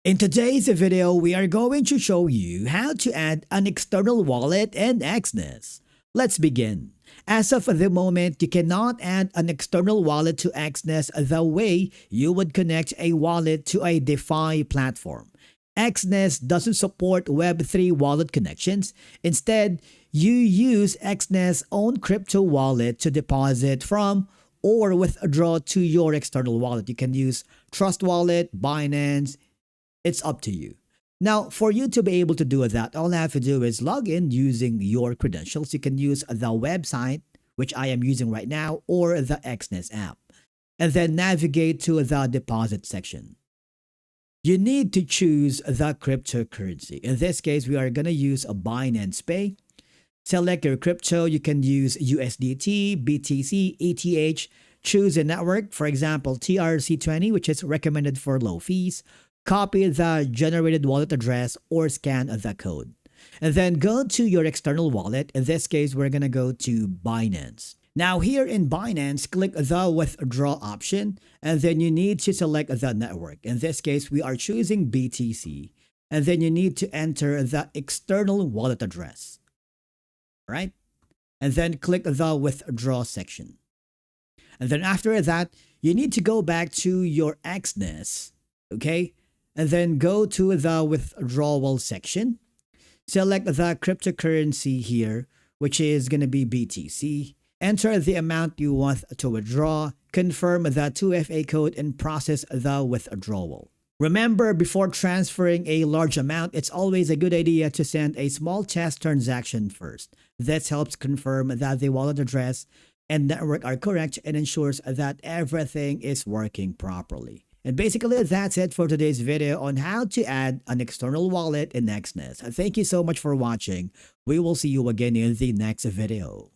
In today's video, we are going to show you how to add an external wallet in Exness. Let's begin. As of the moment, you cannot add an external wallet to Exness the way you would connect a wallet to a DeFi platform. Exness doesn't support Web3 wallet connections. Instead, you use Exness' own crypto wallet to deposit from or withdraw to your external wallet. You can use Trust Wallet, Binance. It's up to you. Now, for you to be able to do that, all I have to do is log in using your credentials. You can use the website, which I am using right now, or the Exness app, and then navigate to the deposit section. You need to choose the cryptocurrency. In this case, we are going to use a Binance Pay. Select your crypto. You can use USDT, BTC, ETH. Choose a network, for example, TRC20, which is recommended for low fees. Copy the generated wallet address or scan the code. And then go to your external wallet. In this case, we're going to go to Binance. Now here in Binance, click the withdraw option, and then you need to select the network. In this case, we are choosing BTC, and then you need to enter the external wallet address, right? And then click the withdraw section. And then after that, you need to go back to your Exness, okay? And then go to the withdrawal section. Select the cryptocurrency here, which is going to be BTC. Enter the amount you want to withdraw. Confirm the 2FA code and process the withdrawal. Remember, before transferring a large amount, it's always a good idea to send a small test transaction first. This helps confirm that the wallet address and network are correct and ensures that everything is working properly. And basically, that's it for today's video on how to add an external wallet in Exness. Thank you so much for watching. We will see you again in the next video.